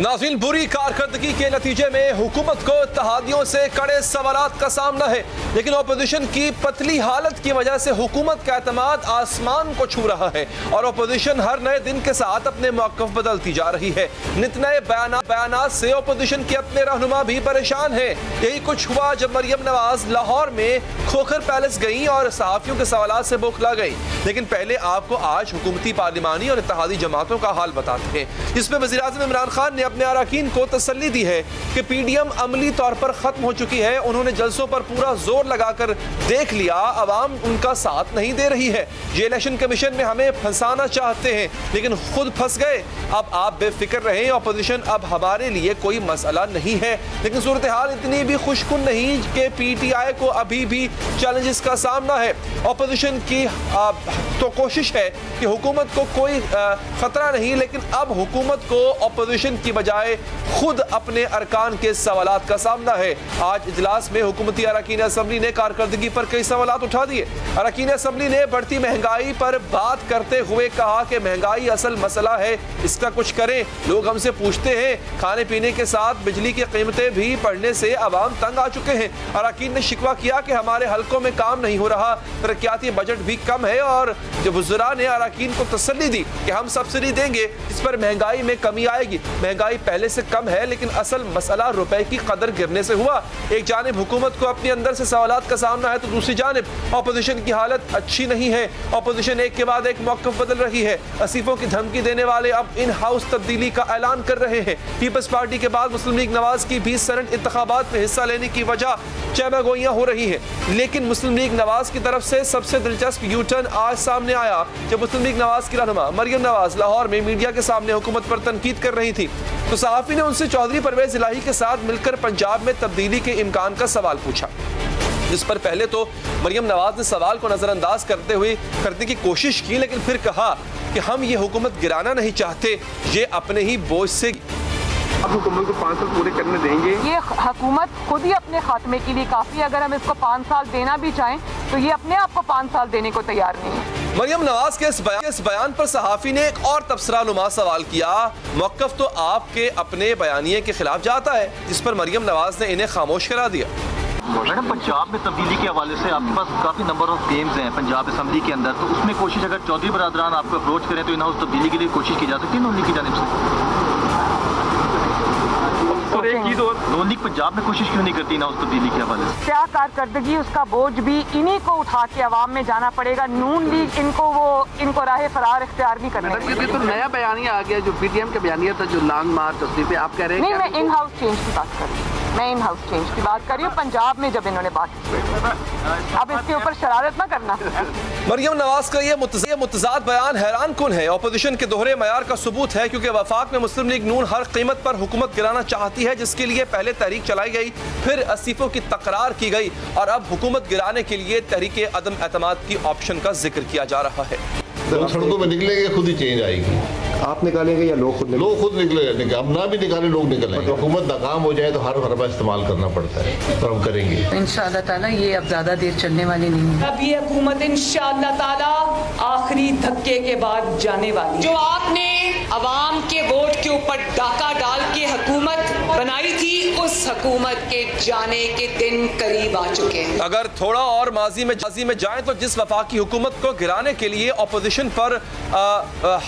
नाज़रीन, बुरी कारकर्दगी के नतीजे में हुकूमत को इत्तेहादियों से कड़े सवालात का सामना है, लेकिन अपोजिशन की पतली हालत की वजह से हुकूमत का एतमाद आसमान को छू रहा है और अपोजिशन हर नए दिन के साथ अपने मौक़िफ़ बदलती जा रही है। नित नए बयानात से अपोजिशन के अपने रहनुमा भी परेशान है। यही कुछ हुआ जब मरियम नवाज लाहौर में खोखर पैलेस गई और सहाफ़ियों के सवालात से बौखला गई। लेकिन पहले आपको आज हुकूमती, पार्लिमानी और इत्तेहादी जमातों का हाल बताते हैं, जिसमें वज़ीर-ए-आज़म इमरान खान ने अपने अरकान को तसल्ली दी है कि पीडीएम अमली तौर पर खत्म हो चुकी है। उन्होंने जलसों पर पूरा जोर लगाकर देख लिया, अवाम उनका साथ नहीं दे रही है। ये इलेक्शन कमीशन में हमें फंसाना चाहते हैं लेकिन खुद फंस गए। अब आप बेफिक्र रहें, अपोजिशन अब हमारे लिए कोई मसला नहीं है। लेकिन सूरत हाल इतनी भी खुशकुन नहीं कि पीटीआई को अभी भी चैलेंजेस का सामना है। अपोजिशन की तो कोशिश है कि हुकूमत को कोई खतरा नहीं, लेकिन अब हुकूमत को अपोजिशन की बजाय खुद अपने अरकान के सवालात का सामना है। आज इजलास में हुकूमती अरकान असम्बली ने कारकर्दगी पर कई सवालात उठा दिए। अरकान असम्बली ने बढ़ती महंगाई पर बात करते हुए कहा कि महंगाई असल मसला है, इसका कुछ करें। लोग हमसे पूछते हैं, खाने पीने के साथ बिजली की कीमतें भी बढ़ने से अवाम तंग आ चुके हैं। अरकान ने शिकवा किया कि हमारे हलकों में काम नहीं हो रहा, तरक्याती बजट भी कम है और वज़रा ने अरकान को तसल्ली दी कि हम सब्सिडी देंगे, इस पर महंगाई में कमी आएगी। महंगाई पहले से कम है लेकिन असल मसला रुपए की कदर गिरने से हुआ। एक जानिब हुकूमत को अपने अंदर से सवालात का सामना है तो दूसरी जानिब अपोजिशन की हालत अच्छी नहीं है। अपोजिशन एक के बाद एक मौक़िफ़ बदल रही है। असीफों की धमकी देने वाले अब इन हाउस तब्दीली का ऐलान कर रहे हैं। पीपल्स पार्टी के बाद मुस्लिम लीग नवाज की 20 सेनेट इंतखाबात में हिस्सा लेने की वजह चहमागोइयां हो रही है, लेकिन मुस्लिम लीग नवाज की तरफ से सबसे दिलचस्प यू टर्न आज सामने आया जब मुस्लिम लीग नवाज की रहनुमा मरियम नवाज लाहौर में मीडिया के सामने हुकूमत पर तनकीद कर रही थी तो सहाफ़ी ने उनसे चौधरी परवेज इलाही के साथ मिलकर पंजाब में तब्दीली के इम्कान का सवाल पूछा, जिस पर पहले तो मरियम नवाज ने सवाल को नजरअंदाज करने की कोशिश की, लेकिन फिर कहा कि हम ये हुकूमत गिराना नहीं चाहते, ये अपने ही बोझ से अब हुकूमत को 5 साल पूरे करने देंगे। ये हुकूमत खुद ही अपने खात्मे के लिए काफी है। अगर हम इसको 5 साल देना भी चाहें तो ये अपने आप को 5 साल देने को तैयार नहीं है। मरियम नवाज के इस बयान पर सहाफ़ी ने एक और तबसरानुमा सवाल किया। मौक़िफ़ तो आपके अपने बयानिए के खिलाफ जाता है, जिस पर मरियम नवाज ने इन्हें खामोश करा दिया। मैडम, पंजाब में तब्दीली के हवाले से आपके पास काफ़ी नंबर ऑफ गेम्स हैं पंजाब असम्बली के अंदर, तो उसमें कोशिश अगर चौधरी बरादरान आपको अप्रोच करें तो इन हाउस तब्दीली के लिए कोशिश की जा सकती है नून लीग की जानिब से। और एक चीज़ और, नून लीग पंजाब में कोशिश क्यों नहीं करती इन हाउस तब्दीली के हवाले से? क्या कारकर्दगी, उसका बोझ भी इन्हीं को उठा के अवाम में जाना पड़ेगा। नून लीग इनको राह फरार इख्तियार नहीं करने। ये तो नया बयानिया आ गया, जो पीटीएम का बयानिया था, जो लॉन्ग मार्च पे आप कह रहे हैं। नहीं, मैं इन हाउस चेंज की बात कर रही हूँ। मैं इन हाउस चेंज की बात कर रही हूँ। पंजाब में जब इन्होंने बात की, अब इसके ऊपर शरारत ना करना। मरियम नवाज का ये मुतज़ाद बयान हैरान कुन है। अपोजिशन के दोहरे मयार का सबूत है, क्योंकि वफाक में मुस्लिम लीग नून हर कीमत पर हुकूमत गिराना चाहती है, जिसके लिए पहले तहरीक चलाई गई, फिर असीफों की तकरार की गई और अब हुकूमत गिराने के लिए तहरीक अदम एतमाद की ऑप्शन का जिक्र किया जा रहा है। सड़कों में निकलेंगे, खुद ही चेंज आएगी। आप निकालेंगे या लोग खुद निकलेंगे? हम ना भी निकाले, लोग निकलेंगे। हुकूमत नाकाम हो जाए तो हर हरबा इस्तेमाल करना पड़ता है, और हम करेंगे इंशाअल्लाह ताला। ये अब ज्यादा देर चलने वाली नहीं है। अब ये हुकूमत इंशाअल्लाह ताला आखिरी धक्के के बाद जाने वाली। जो आपने अवाम के वोट के ऊपर डाका डाल के हुकूमत बनाई थी, उस हुकूमत के जाने के दिन करीब आ चुके हैं। अगर थोड़ा और माजी में जाएं तो जिस वफाकी हुकूमत को गिराने के लिए अपोजिशन पर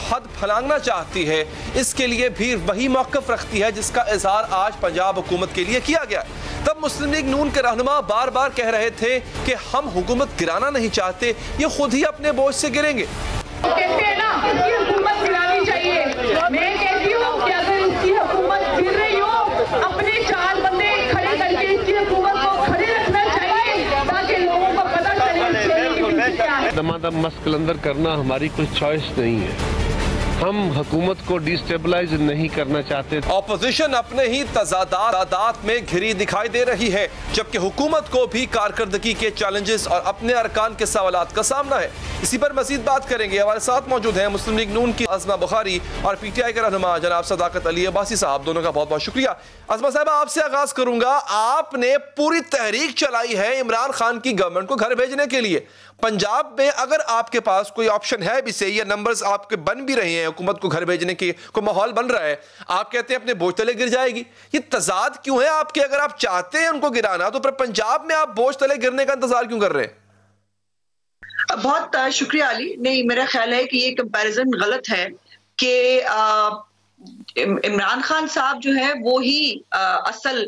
हद फलांगना चाहती है, इसके लिए भी वही मौक़िफ़ रखती है जिसका इजहार आज पंजाब हुकूमत के लिए किया गया। तब मुस्लिम लीग नून के रहनुमा बार बार कह रहे थे कि हम हुकूमत गिराना नहीं चाहते, ये खुद ही अपने बोझ से गिरेंगे। कहते हैं ना कि हुकूमत गिरानी चाहिए। मैं कहती हूँ कि अगर इसकी हुकूमत गिर रही हो, अपने 4 बंदे खड़े करके इसकी हुकूमत को खड़े रखना चाहिए, ताकि लोगों को पता चले। दमादम मस्कलंदर करना हमारी कोई चॉइस नहीं है। हम हुकूमत को डिस्टेबलाइज नहीं करना चाहते। ऑपोजिशन अपने ही तजादात में घिरी दिखाई दे रही है, जबकि हुकूमत को भी कारकर्दगी के चैलेंजेस और अपने अरकान के सवालात का सामना है। इसी पर मजीद बात करेंगे। हमारे साथ मौजूद हैं मुस्लिम लीग नून की अज़मा बुखारी और पीटीआई के रहनुमा जनाब सदाकत अली अब्बासी साहब। दोनों का बहुत बहुत शुक्रिया। अज़मा साहबा, आपसे आगाज करूंगा। आपने पूरी तहरीक चलाई है इमरान खान की गवर्नमेंट को घर भेजने के लिए। पंजाब में अगर आपके पास कोई ऑप्शन है भी सही, या नंबर्स आपके बन भी रहे हैं हुकूमत को घर भेजने की कोई माहौल बन रहा है, आप कहते हैं अपने बोझ तले गिर जाएगी। ये तजाद क्यों है आपके? अगर आप चाहते हैं उनको गिराना तो फिर पंजाब में आप बोझ तले गिरने का इंतजार क्यों कर रहे हैं? बहुत शुक्रिया अली। नहीं, मेरा ख्याल है कि ये कंपैरिजन गलत है कि इमरान खान साहब जो है वो ही असल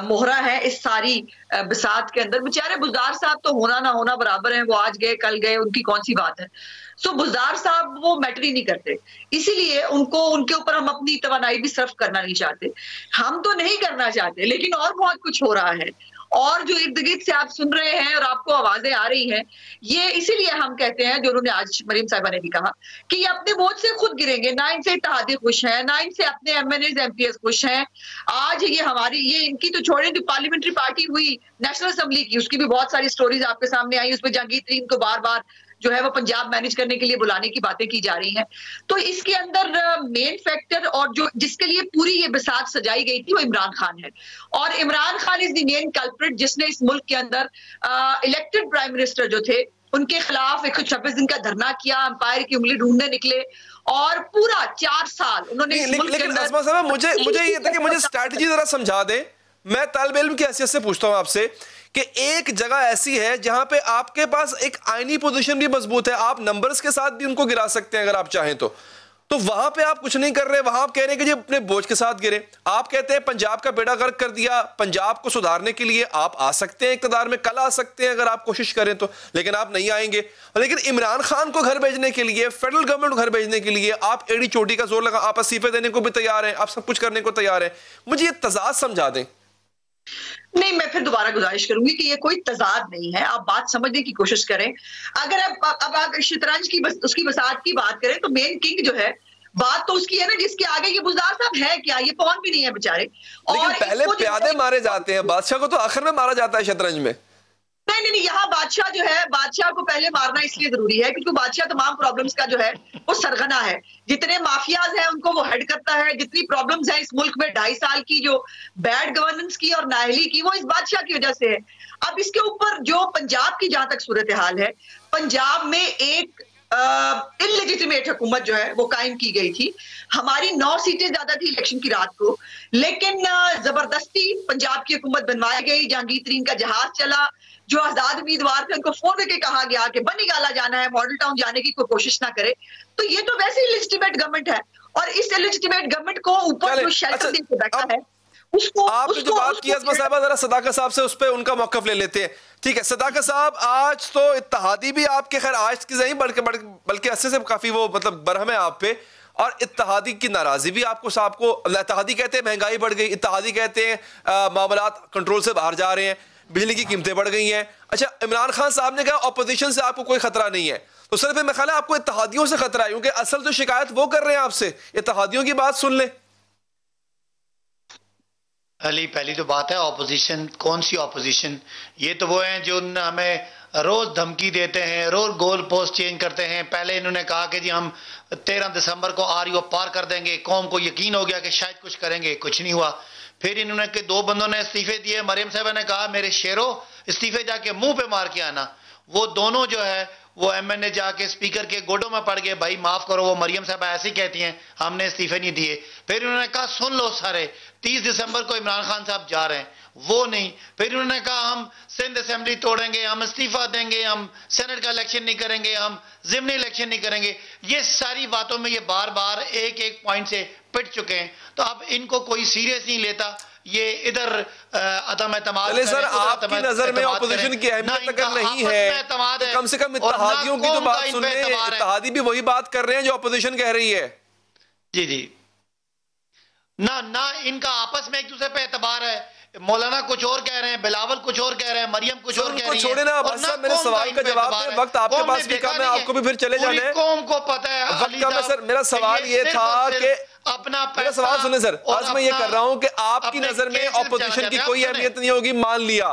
मोहरा है इस सारी बिसात के अंदर। बेचारे बुज़दार साहब तो होना ना होना बराबर है, वो आज गए कल गए, उनकी कौन सी बात है। सो बुज़दार साहब वो मैटर ही नहीं करते, इसीलिए उनके ऊपर हम अपनी तवानाई भी सर्व करना नहीं चाहते। हम तो नहीं करना चाहते, लेकिन और बहुत कुछ हो रहा है और जो इर्द गिर्द से आप सुन रहे हैं और आपको आवाजें आ रही हैं, ये इसीलिए हम कहते हैं, जो उन्होंने आज मरीम साहिबा ने भी कहा कि ये अपने बोझ से खुद गिरेंगे। ना इनसे इत्तेहादी खुश हैं, ना इनसे अपने MNAs MPs खुश हैं। आज ये इनकी तो छोड़े, जो पार्लियामेंट्री पार्टी हुई नेशनल असेंबली की, उसकी भी बहुत सारी स्टोरीज आपके सामने आई। उसमें जहांगीर तरीन को बार बार जो है वो पंजाब मैनेज करने के लिए बुलाने की बातें की जा रही हैं। तो इसके अंदर मेन फैक्टर और जो जिसके लिए पूरी ये बिसात सजाई गई थी वो इमरान खान है, और Imran Khan is the main culprit जिसने इस मुल्क के अंदर इलेक्टेड प्राइम मिनिस्टर जो थे उनके खिलाफ 126 दिन का धरना किया, अंपायर की उंगली ढूंढने निकले और पूरा 4 साल उन्होंने लेकिन अज़मा साहब मुझे स्ट्रैटेजी जरा समझा दें। मैं तालिब इल्म की हैसियत से पूछता हूं आपसे कि एक जगह ऐसी है जहां पे आपके पास एक आईनी पोजीशन भी मजबूत है, आप नंबर्स के साथ भी उनको गिरा सकते हैं अगर आप चाहें तो वहां पे आप कुछ नहीं कर रहे। वहां आप कह रहे हैं कि जी अपने बोझ के साथ गिरे। आप कहते हैं पंजाब का बेड़ा गर्क कर दिया, पंजाब को सुधारने के लिए आप आ सकते हैं इक़्तिदार में, कल आ सकते हैं अगर आप कोशिश करें तो, लेकिन आप नहीं आएंगे। लेकिन इमरान खान को घर भेजने के लिए, फेडरल गवर्नमेंट को घर भेजने के लिए आप एड़ी चोटी का जोर लगा, आप इस्तीफे देने को भी तैयार हैं, आप सब कुछ करने को तैयार हैं। मुझे ये तजाद समझा दें। नहीं, मैं फिर दोबारा गुजारिश करूंगी कि ये कोई तजाद नहीं है, आप बात समझने की कोशिश करें। अगर आप शतरंज की उसकी बसात की बात करें तो मेन किंग जो है, बात तो उसकी है ना जिसके आगे ये बुज़दार साहब है क्या, ये पौन भी नहीं है बेचारे। लेकिन पहले प्यादे मारे जाते हैं, बादशाह को तो आखिर में मारा जाता है शतरंज में। नहीं, यहाँ बादशाह जो है, बादशाह को पहले मारना इसलिए जरूरी है क्योंकि बादशाह तमाम प्रॉब्लम्स का जो है वो सरगना है। जितने माफियाज हैं उनको वो हेड करता है। जितनी प्रॉब्लम्स हैं इस मुल्क में 2.5 साल की जो बैड गवर्नेंस की और नाअहली की, वो इस बादशाह की वजह से है। अब इसके ऊपर जो पंजाब की जहां तक सूरत हाल है, पंजाब में एक इलेजिटिमेट हुकूमत जो है वो कायम की गई थी। हमारी 9 सीटें ज्यादा थी इलेक्शन की रात को, लेकिन जबरदस्ती पंजाब की हुकूमत बनवाई गई। जहांगीर तरीन का जहाज चला, जो आजाद उम्मीदवार थे उनको फोन करके कहा गया कि बनीगाला जाना है, मॉडल टाउन जाने की कोई कोशिश ना करे। तो ये तो वैसे ही इलेजिटिमेट गवर्नमेंट है, और इस इलेजिटिमेट गवर्नमेंट को ऊपर जो शेल्टर देके बैठा है उसको आपने जो बात की अज़मा साहबा, जरा सदाकत साहब से उस पर उनका मौक़िफ़ ले लेते हैं। ठीक है सदाकत साहब, आज तो इत्तेहादी भी आपके, खैर आज की नहीं बल्कि अस्से से काफी वो मतलब बरहम है आप पे, और इत्तेहादी की नाराजगी भी आपको साहब को, इत्तेहादी कहते हैं महंगाई बढ़ गई, इत्तेहादी कहते हैं मामलात कंट्रोल से बाहर जा रहे हैं, बिजली की कीमतें बढ़ गई हैं। अच्छा, इमरान खान साहब ने कहा अपोजिशन से आपको कोई खतरा नहीं है, तो सर फिर मैं ख्याल है आपको इत्तेहादियों से खतरा है, क्योंकि असल तो शिकायत वो कर रहे हैं आपसे। इत्तेहादियों की बात सुन लें। अली, पहली तो बात है ऑपोजिशन, कौन सी ऑपोजिशन? ये तो वो हैं जो हमें रोज धमकी देते हैं, रोज गोल पोस्ट चेंज करते हैं। पहले इन्होंने कहा कि जी हम 13 दिसंबर को RO पार कर देंगे, कौम को यकीन हो गया कि शायद कुछ करेंगे, कुछ नहीं हुआ। फिर इन्होंने के 2 बंदों ने इस्तीफे दिए, मरियम साहबा ने कहा मेरे शेरों इस्तीफे जाके मुंह पे मार के आना। वो दोनों जो है वो MNA जाके स्पीकर के गोडों में पड़ गए, भाई माफ करो, वो मरियम साहबा ऐसे ही कहती हैं, हमने इस्तीफे नहीं दिए। फिर उन्होंने कहा सुन लो सारे, 30 दिसंबर को इमरान खान साहब जा रहे हैं, वो नहीं। फिर उन्होंने कहा हम सिंध असेंबली तोड़ेंगे, हम इस्तीफा देंगे, हम सेनेट का इलेक्शन नहीं करेंगे, हम ज़िमनी इलेक्शन नहीं करेंगे। ये सारी बातों में ये बार बार एक पॉइंट से पिट चुके हैं, तो अब इनको कोई सीरियस नहीं लेता। ये इधर अदम एतमाद, सर आपकी नजर में ऑपोजिशन की अहमियत अगर नहीं है तो कम से कम इत्तेहादियों की तो बात सुन लें। इत्तेहादी भी वही बात कर रहे हैं जो ऑपोजिशन कह रही है। जी जी, ना इनका आपस में एक दूसरे पे एतबार है। मौलाना कुछ और कह रहे हैं, बिलावल कुछ और कह रहे हैं, मरियम कुछ और कह रही है। छोड़े ना, बस मेरे सवाल का जवाब है, वक्त आपके पास भी कम है, आपको भी फिर चले जाने कौम को पता है वक्त कम है। सर मेरा सवाल ये था कि अपना मेरा सवाल सुने सर, आज मैं ये कर रहा हूं कि आपकी नजर में ऑपोजिशन की कोई अहमियत नहीं होगी, मान लिया,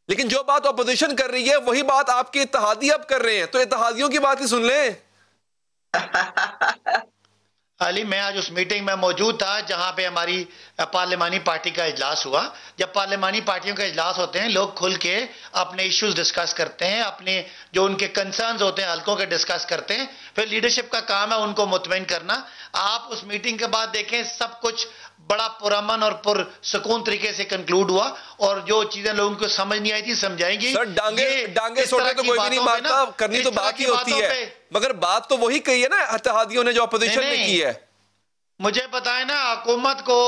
लेकिन जो बात ऑपोजिशन कर रही है वही बात आपके इत्तेहादी अब कर रहे हैं, तो इत्तेहादियों की बात ही सुन लें। अली, मैं आज उस मीटिंग में मौजूद था जहां पे हमारी पार्लिमानी पार्टी का इजलास हुआ। जब पार्लिमानी पार्टियों का इजलास होते हैं, लोग खुल के अपने इश्यूज डिस्कस करते हैं, अपने जो उनके कंसर्न्स होते हैं हल्कों के डिस्कस करते हैं। फिर लीडरशिप का काम है उनको मुतमईन करना। आप उस मीटिंग के बाद देखें, सब कुछ बड़ा पुरअमन और पुरसुकून तरीके से कंक्लूड हुआ, और जो चीजें लोगों को समझ नहीं आई थी समझाएंगी। सर, डांगे सोटे तो कोई भी नहीं मानता, करनी तो बात ही होती है, मगर बात तो वही कही है ना इत्तेहादियों ने जो अपोजिशन ने की है। मुझे बताएं ना, हुकूमत को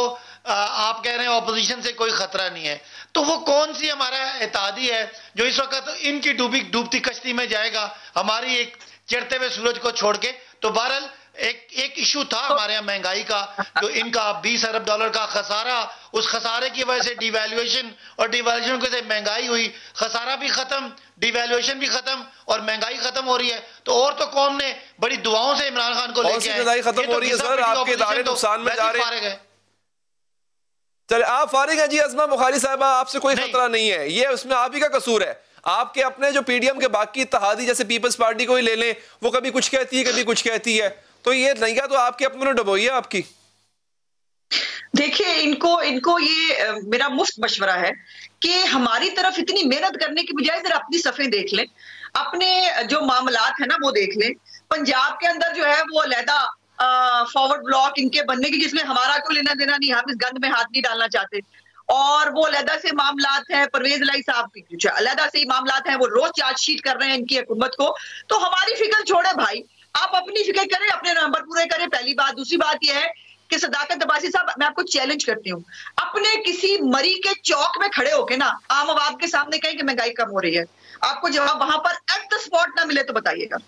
आप कह रहे हैं ऑपोजिशन से कोई खतरा नहीं है, तो वो कौन सी हमारा इत्तेहादी है जो इस वक्त इनकी डूबती कश्ती में जाएगा, हमारी एक चढ़ते हुए सूरज को छोड़ के। तो बहरहाल एक इशू था हमारे यहाँ महंगाई का, जो इनका 20 अरब डॉलर का खसारा, उस खसारे की वजह से डिवैल्यूएशन, और डिवैल्यूएशन की वजह से महंगाई हुई, खसारा भी खत्म, डिवैल्यूएशन भी खत्म और महंगाई खत्म हो रही है। तो और तो कौम ने बड़ी दुआओं से इमरान खान को लेके आए। महंगाई खत्म हो रही है सर, आपके इदारे नुकसान में जा रहे हैं। चले, आप फारिग हैं जी। अज़मा बुखारी साहिबा, आपसे कोई खतरा नहीं है, ये उसमें आप ही का कसूर है। आपके अपने जो पीडीएम के बाकी इत्तेहादी जैसे पीपल्स पार्टी को ही ले लें, वो कभी कुछ कहती है कभी कुछ कहती है, तो ये नैया तो आपके अपने ने डुबोई है आपकी। देखिए, इनको ये मेरा मुफ्त मशवरा है कि हमारी तरफ इतनी मेहनत करने की बजाय जरा अपनी सफ़ें देख लें, अपने जो मामलात है ना वो देख लें। पंजाब के अंदर जो है वो अलहदा फॉरवर्ड ब्लॉक इनके बनने की, जिसमें हमारा कोई लेना देना नहीं, हम इस गंद में हाथ नहीं डालना चाहते, और वो अलहदा से मामलात हैं। परवेज लाई साहब की अलहदा से ही मामलात हैं, वो रोज चार्जशीट कर रहे हैं इनकी हुकूमत को। तो हमारी फिक्र छोड़े भाई, आप अपनी फिक्र करें, अपने नंबर पूरे करें, पहली बात। दूसरी बात यह है कि सदाकत अब्बासी साहब, मैं आपको चैलेंज करती हूँ, अपने किसी मरी के चौक में खड़े होके ना आम आवाम के सामने कहें कि महंगाई कम हो रही है, आपको जवाब वहां पर एट द स्पॉट ना मिले तो बताइएगा।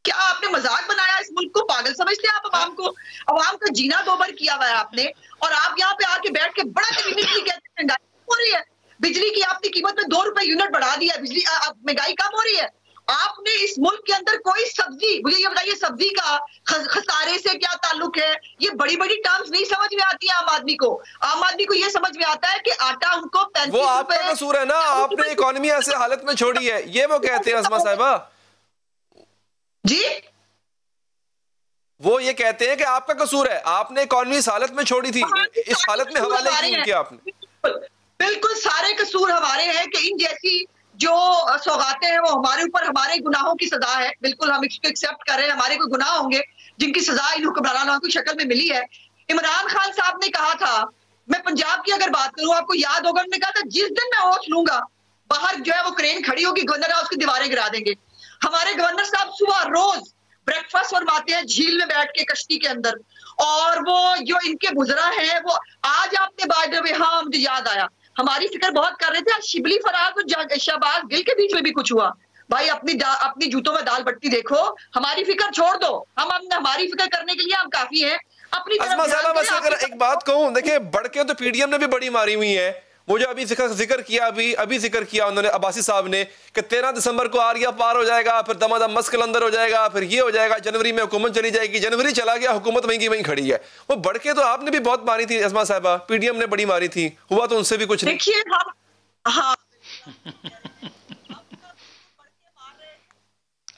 क्या आपने मजाक बनाया इस मुल्क को? पागल समझते हैं आप आवाम को? आवाम का जीना दोबर किया हुआ है आपने, और आप यहाँ पे आके बैठ के बड़ा कहते हैं महंगाई हो रही है। बिजली की आपने कीमत में 2 रुपए यूनिट बढ़ा दिया, बिजली महंगाई कम हो रही है। आपने इस मुल्क के अंदर कोई सब्जी, मुझे ये बताइए, सब्जी का खसारे से क्या ताल्लुक है? ये बड़ी बड़ी टर्म्स नहीं समझ में आती है आम आदमी को। आम आदमी को ये समझ में आता है कि आटा उनको 35 वो आपका कसूर है ना, आपने इकोनॉमी ऐसे हालत में छोड़ी है, ये वो कहते हैं अज़मा साहिबा जी। वो ये कहते हैं कि आपका कसूर है, आपने इकोनॉमी इस हालत में छोड़ी थी, इस हालत में हवाले क्यों किया आपने? बिल्कुल सारे कसूर हमारे हैं कि इन जैसी जो सौगातें हैं वो हमारे ऊपर, हमारे गुनाहों की सजा है। बिल्कुल हम इसको एक्सेप्ट कर रहे हैं, हमारे कोई गुनाह होंगे जिनकी सजा इन हुक्मरानों की शक्ल में मिली है। इमरान खान साहब ने कहा था, मैं पंजाब की अगर बात करूं, आपको याद होगा, उन्होंने कहा था जिस दिन मैं ओथ लूंगा, बाहर जो है वो क्रेन खड़ी होगी, गवर्नर हाउस की दीवारें गिरा देंगे। हमारे गवर्नर साहब सुबह रोज ब्रेकफास्ट फरमाते हैं झील में बैठ के कश्ती के अंदर, और वो जो इनके गुजरा है वो आज आपने बात, हाँ मुझे याद आया, हमारी फिक्र बहुत कर रहे थे, आज शिबली फराज और शहबाज गिल के बीच में भी कुछ हुआ। भाई अपनी जूतों में दाल बट्टी देखो, हमारी फिक्र छोड़ दो, हमारी फिक्र करने के लिए हम काफी हैं। अपनी एक बात कहूं, देखिए बढ़ के तो पीडीएम ने भी बड़ी मारी हुई है। वो जो अभी जिक्र किया उन्होंने अब्बासी साहब ने कि 13 दिसंबर को आरिया पार हो जाएगा, फिर दमादम मस्कल अंदर हो जाएगा, फिर ये हो जाएगा, जनवरी में हुकूमत चली जाएगी। जनवरी चला गया, हुकूमत वहीं की वहीं खड़ी है। वो बढ़ के तो आपने भी बहुत मारी थी अज़मा साहिबा, पीडीएम ने बड़ी मारी थी, हुआ तो उनसे भी कुछ नहीं। देखिए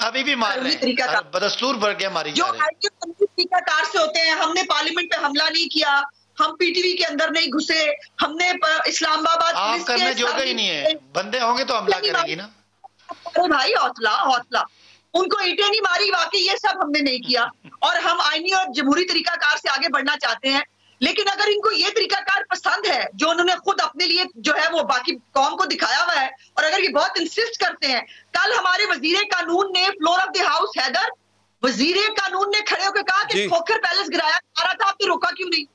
अभी भी मार रहे हैं, बदस्तूर बढ़ के मारी जा रही है। जो तरीकाकार से होते हैं, हमने पार्लियामेंट पे हमला नहीं किया, हम पीटीवी के अंदर नहीं घुसे, हमने इस्लामाबाद आप करने जोगे ही नहीं है, बंदे होंगे तो हमला करेंगी ना। अरे भाई हौसला, उनको ईंटें नहीं मारी, वाकई ये सब हमने नहीं किया, और हम आईनी और जमहूरी तरीकाकार से आगे बढ़ना चाहते हैं। लेकिन अगर इनको ये तरीकाकार पसंद है जो उन्होंने खुद अपने लिए जो है वो बाकी कौम को दिखाया हुआ है, और अगर ये बहुत इंसिस्ट करते हैं, कल हमारे वजीर कानून ने फ्लोर ऑफ द हाउस हैदर, वजीर कानून ने खड़े होकर कहा कि खोखर पैलेस गिराया जा रहा था, आपने रोका क्यों नहीं?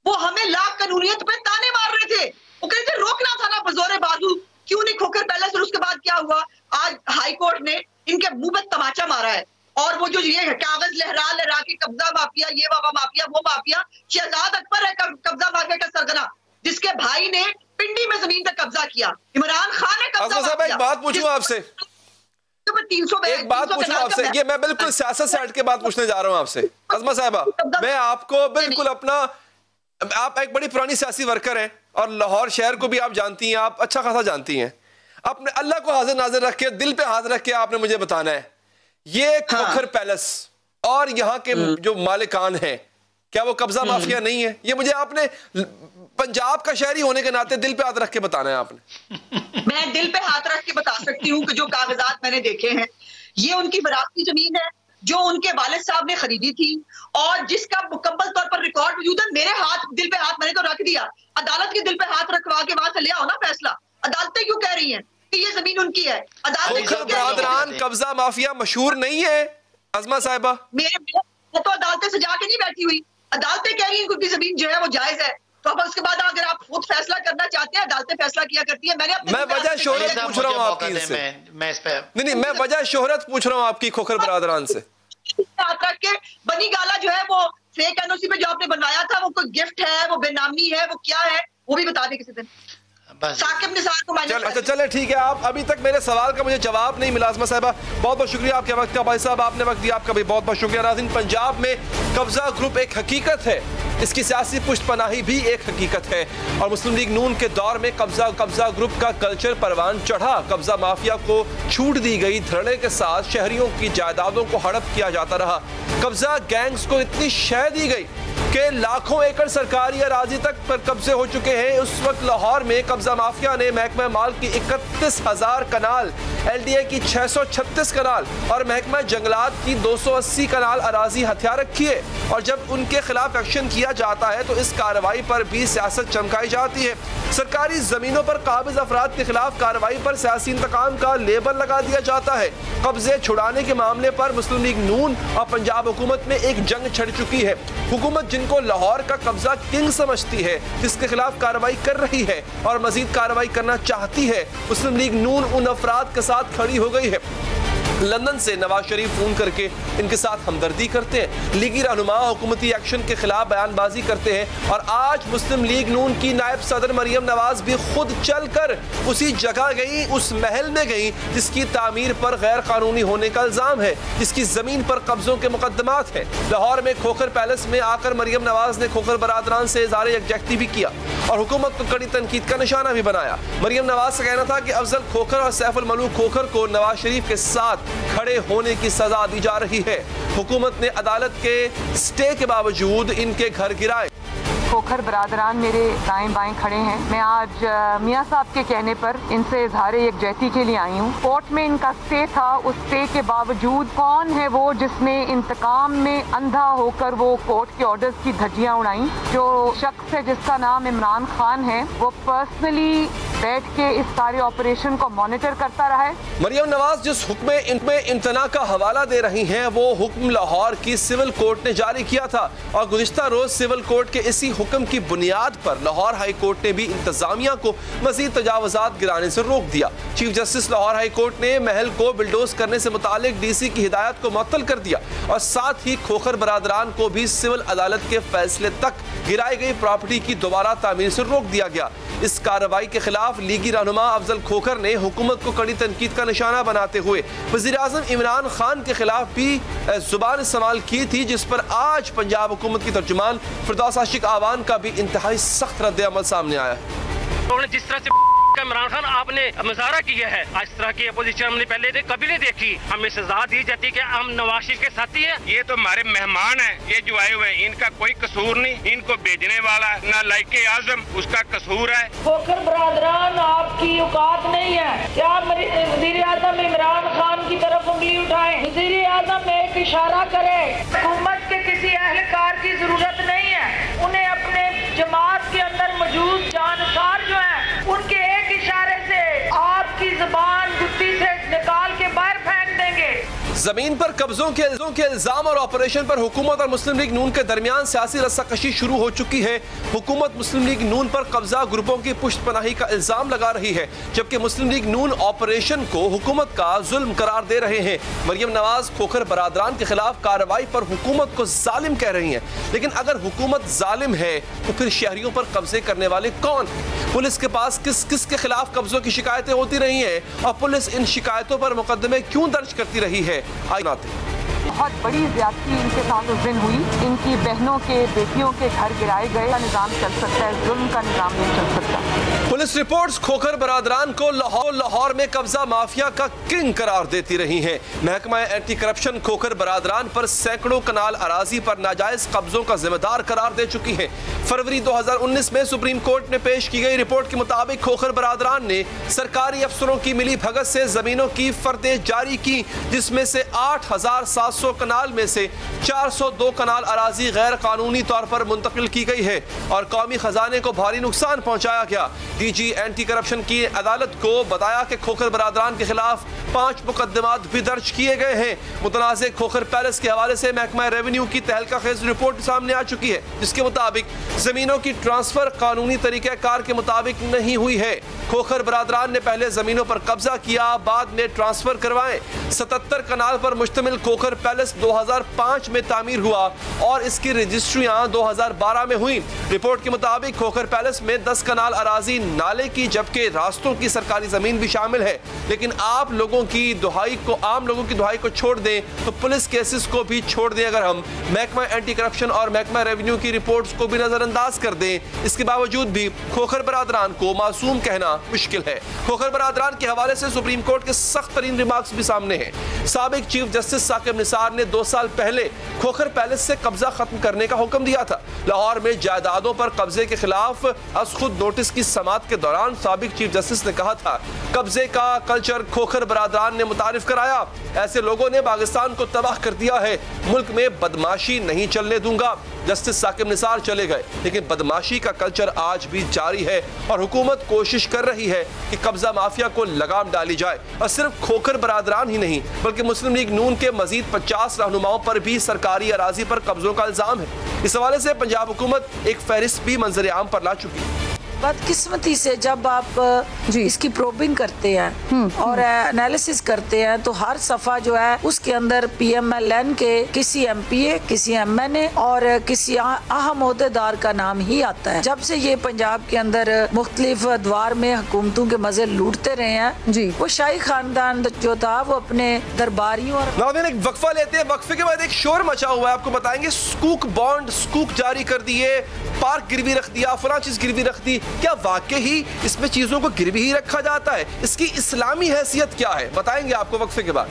वो हमें लाख कानूनियत पे ताने मार रहे थे, वो कहते रोकना था ना बजोरे बाजू, क्यों नहीं खोखर पैलेस? और उसके बाद क्या हुआ? आज हाई कोर्ट ने इनके मुंह में तमाचा मारा है, और वो जो ये कागज लहरा के कब्जा माफिया, ये बाबा माफिया, वो माफिया, शहजाद अकबर है कब्जा माफिया का सरगना, जिसके भाई ने पिंडी में जमीन पर कब्जा किया। इमरान खान ने कब्जा। एक बात पूछूं आपसे, एक बात पूछूं आपसे, ये मैं बिल्कुल सियासत से हट के बात पूछने जा रहा हूं आपसे अज़मा साहिबा। मैं आपको बिल्कुल अपना, आप एक बड़ी पुरानी सियासी वर्कर हैं और लाहौर शहर को भी आप जानती हैं, आप अच्छा खासा जानती हैं। अपने अल्लाह को हाजिर नाजिर रख के, दिल पे हाथ रख के आपने मुझे बताना है, ये खोखर पैलेस और यहाँ के जो मालिकान हैं, क्या वो कब्जा माफिया नहीं है? ये मुझे आपने पंजाब का शहरी होने के नाते दिल पे हाथ रख के बताना है आपने। मैं दिल पे हाथ रख के बता सकती हूँ कि जो कागजात मैंने देखे हैं, ये उनकी विरासती जमीन है जो उनके वालिद साहब ने खरीदी थी और जिसका मुकम्मल तौर पर रिकॉर्ड मौजूद है। मेरे हाथ, दिल पे हाथ मैंने तो रख दिया, अदालत के दिल पे हाथ रखवा के वहां से ले आओ ना फैसला। अदालतें क्यों कह रही हैं कि ये जमीन उनकी है? अदालतें क्यों कह रही हैं? कब्जा माफिया मशहूर नहीं है अज़मा साहिबा? मैं तो अदालतें से जाके नहीं बैठी हुई, अदालतें कह रही हैं उनकी जमीन जो है वो जायज है। तो अब उसके बाद अगर आप खुद फैसला करना चाहते हैं, अदालतें फैसला किया करती है। मैं वजह शोहरत पूछ रहा हूँ आपकी से, मैं इस पे नहीं मैं वजह शोहरत पूछ रहा हूँ आपकी खोखर बरादरान से। हाथ रख के बनी गाला जो है वो फेक एनओसी पे जो आपने बनाया था, वो कोई गिफ्ट है, वो बेनामी है, वो क्या है, वो भी बता दे किसी दिन। साकिब निसार को अच्छा चले ठीक है, आप अभी तक मेरे सवाल का मुझे जवाब नहीं मिला। अज़मा साहिबा बहुत बहुत शुक्रिया आपके वक्त का। भाई साहब आपने वक्त दिया, आपका भी बहुत बहुत शुक्रिया। नाज़रीन, पंजाब में कब्जा ग्रुप एक हकीकत है, इसकी सियासी पुष्टपनाही भी एक हकीकत है और मुस्लिम लीग नून के दौर में कब्जा ग्रुप का कल्चर परवान चढ़ा। कब्जा माफिया को छूट दी गई, धरने के साथ शहरियों की जायदादों को हड़प किया जाता रहा। कब्जा गैंग्स को इतनी शह दी गई कि लाखों एकड़ सरकारी अराजी तक पर कब्जे हो चुके हैं। उस वक्त लाहौर में कब्जा माफिया ने महकमा माल की 31,000 कनाल, LDA की 636 कनाल और महकमा जंगलात की 280 कनाल अराजी हथियार रखी है। और जब उनके खिलाफ एक्शन किया जाता है तो इस कार्रवाई पर भी सियासत चमकाई जाती है। सरकारी जमीनों पर काबिज अफराद के खिलाफ कार्रवाई पर सियासी इंतकाम का लेबल लगा दिया जाता है। कब्जे छुड़ाने के मामले पर मुस्लिम लीग नून और पंजाब हुकूमत में एक जंग छिड़ चुकी है। हुकूमत जिनको लाहौर का कब्जा किंग समझती है, जिसके खिलाफ कार्रवाई कर रही है और मजीद कार्रवाई करना चाहती है, मुस्लिम लीग नून उन अफराद के साथ खड़ी हो गई है। लंदन से नवाज शरीफ फोन करके इनके साथ हमदर्दी करते हैं, लीगी रहनुमा हुकूमती एक्शन के खिलाफ बयानबाजी करते हैं और आज मुस्लिम लीग नून की नायब सदर मरियम नवाज भी खुद चलकर उसी जगह गई, उस महल में गई जिसकी तामीर पर गैर कानूनी होने का इल्जाम है, जिसकी जमीन पर कब्जों के मुकदमात हैं। लाहौर में खोखर पैलेस में आकर मरियम नवाज ने खोखर बरादरान से इज़हार यकजहती भी किया और हुकूमत को कड़ी तनकीद का निशाना भी बनाया। मरियम नवाज का कहना था कि अफजल खोखर और सैफ अल मलूक खोखर को नवाज शरीफ के साथ खड़े होने की सजा दी जा रही है। हुकूमत ने अदालत के स्टे के बावजूद इनके घर गिराए। खोखर बरादरान मेरे दाएं बाएं खड़े हैं। मैं आज मियाँ साहब के कहने पर इनसे इजहार यकजहती के लिए आई हूँ। कोर्ट में इनका स्टे था, उस स्टे के बावजूद कौन है वो जिसने इंतकाम में अंधा होकर वो कोर्ट के ऑर्डर्स की धज्जियाँ उड़ाई? जो शख्स है जिसका नाम इमरान खान है, वो पर्सनली बैठ के इस सारे ऑपरेशन को मॉनिटर करता रहा है। मरियम नवाज जिस हुक्म इम्तना का हवाला दे रही हैं, वो हुक्म लाहौर की सिविल कोर्ट ने जारी किया था और गुज़िश्ता रोज सिविल कोर्ट के इसी हुक्म की बुनियाद पर लाहौर हाई कोर्ट ने भी इंतजामिया को मजीद तजावुजात गिराने से रोक दिया। Chief justice Lahore high court ने महल को बिल्डोज करने से मुतालिक DC की हिदायत को मुअत्तल कर दिया और साथ ही खोखर बरादरान को भी सिविल अदालत के फैसले तक गिराई गई प्रॉपर्टी की दोबारा तामीर से रोक दिया गया। इस कार्रवाई के खिलाफ लीगी रहनुमा अफजल खोखर ने हुकूमत को कड़ी तनकीद का निशाना बनाते हुए वज़ीर-ए-आज़म इमरान खान के खिलाफ भी जुबान इस्तेमाल की थी, जिस पर आज पंजाब हुकूमत की तर्जुमान फिरदौस आशिक आवान का भी इंतहाई सख्त रद्द अमल सामने आया है। जिस तरह से इमरान खान आपने मुजाहरा किया है, आज इस तरह की अपोजिशन हमने पहले कभी नहीं देखी। हमें सजा दी जाती है कि हम नवाज शरीफ के साथी हैं। ये तो हमारे मेहमान हैं, ये जो आए हुए हैं, इनका कोई कसूर नहीं, इनको भेजने वाला ना लाइके आजम उसका कसूर है। खोखर बरादरान आपकी औकात नहीं है क्या वज़ीर-ए-आज़म इमरान खान की तरफ उंगली उठाएं? वज़ीर-ए-आज़म एक इशारा करे, हुकूमत के किसी अहलकार की जरूरत नहीं है, उन्हें अपने जमात के अंदर मौजूद जानकार जो है उनके एक इशारे से आपकी जुबान गुत्ती से निकाल के बाहर फेंक देंगे। जमीन पर कब्जों के इल्जाम और ऑपरेशन पर हुकूमत और मुस्लिम लीग नून के दरमियान सियासी रस्साकशी शुरू हो चुकी है। हुकूमत मुस्लिम लीग नून पर कब्जा ग्रुपों की पुष्टपनाही का इल्जाम लगा रही है, जबकि मुस्लिम लीग नून ऑपरेशन को हुकूमत का जुल्म करार दे रहे हैं। मरियम नवाज खोखर बरादरान के खिलाफ कार्रवाई पर हुकूमत को जालिम कह रही है, लेकिन अगर हुकूमत जालिम है तो फिर शहरियों पर कब्जे करने वाले कौन? पुलिस के पास किस किस के खिलाफ कब्जों की शिकायतें होती रही हैं और पुलिस इन शिकायतों पर मुकदमे क्यों दर्ज करती रही है? आइए बहुत बड़ी ज्यादती इनके साथ उस दिन हुई। इनकी बहनों के, बेटियों के घर गिराए गए। निजाम चल सकता है, जुल्म का निजाम नहीं चल सकता। पुलिस रिपोर्ट्स खोखर बरादरान को लाहौर में कब्जा माफिया का किंग करार देती रही हैं। महकमा एंटी करप्शन खोखर बरादरान पर सैकड़ों कनाल अराजी पर नाजायज कब्जों का जिम्मेदार करार दे चुकी है। फरवरी 2019 में सुप्रीम कोर्ट में पेश की गई रिपोर्ट के मुताबिक खोखर बरादरान ने सरकारी अफसरों की मिली भगत से जमीनों की फर्दें जारी की, जिसमें से 8,700 कनाल में से 402 कनाल अराजी गैर कानूनी तौर पर मुंतकिल की गई है और कौमी खजाने को भारी नुकसान पहुंचाया गया। डीजी एंटी करप्शन की अदालत को बताया कि खोखर बरादरान के खिलाफ 5 मुकदमात भी दर्ज किए गए हैं। मुतनाज़ खोखर पैलेस के हवाले से महकमा रेवेन्यू की तहलका खेज रिपोर्ट सामने आ चुकी है, जिसके मुताबिक जमीनों की ट्रांसफर कानूनी तरीक़ेकार के मुताबिक नहीं हुई है। खोखर बरादरान ने पहले जमीनों पर कब्जा किया, बाद में ट्रांसफर करवाए। 77 कनाल पर मुश्तमिल खोखर पैलेस 2005 में तामीर हुआ और इसकी रजिस्ट्रियां 2012 में हुई। रिपोर्ट के मुताबिक खोखर पैलेस में 10 कनाल अराजी नाले की जबकि रास्तों की सरकारी जमीन भी शामिल है। लेकिन आम लोगों की दुहाई को छोड़ दें तो पुलिस केसेस को भी छोड़ दें, अगर हम महकमा एंटी करप्शन और महकमा रेवेन्यू की रिपोर्ट्स को भी नजरअंदाज कर दें, इसके बावजूद भी खोखर बरादरान को मासूम कहना मुश्किल है। खोखर बरादरान के हवाले से सुप्रीम कोर्ट के सख्त तरीन रिमार्क्स भी सामने हैं। साबिक चीफ जस्टिस साकिब निसार ने 2 साल पहले खोखर पैलेस से कब्जा खत्म करने का हुक्म दिया था। लाहौर में जायदादों पर कब्जे के खिलाफ अज खुद नोटिस की समाअत के दौरान साबिक चीफ जस्टिस ने कहा था, कब्जे का कल्चर खोखर बरादरान ने मुतारिफ कराया। ऐसे लोगों ने पाकिस्तान को तबाह कर दिया है। मुल्क में बदमाशी नहीं चलने दूंगा। जस्टिस साकिब निसार चले गए, लेकिन बदमाशी का कल्चर आज भी जारी है और हुकूमत कोशिश कर रही है कि कब्जा माफिया को लगाम डाली जाए। और सिर्फ खोखर बरादरान ही नहीं बल्कि मुस्लिम लीग नून के मजीद 50 रहनुमाओं पर भी सरकारी अराजी पर कब्जों का इल्जाम है। इस हवाले से पंजाब हुकूमत एक फहरिस्त भी मंजर आम पर ला चुकी है। बदकिस्मती से जब आप इसकी प्रोबिंग करते हैं और एनालिसिस करते हैं तो हर सफा जो है उसके अंदर PMLN के किसी MPA, किसी MNA और किसी अहम ओहदेदार का नाम ही आता है। जब से ये पंजाब के अंदर मुख्तलिफ अदवार में हुकूमतों के मजे लूटते रहे हैं जी, वो शाही खानदान जो था वो अपने दरबारियों और एक वक्फा लेते हैं। वक्फे के बाद एक शोर मचा हुआ है, आपको बताएंगे। स्कूक बॉन्ड जारी कर दिए, पार्क गिरवी रख दिया, फला चीज गिरवी रख दी। क्या वाकई ही इसमें चीजों को गिरवी ही रखा जाता है? इसकी इस्लामी हैसियत क्या है, बताएंगे आपको वक्फे के बाद।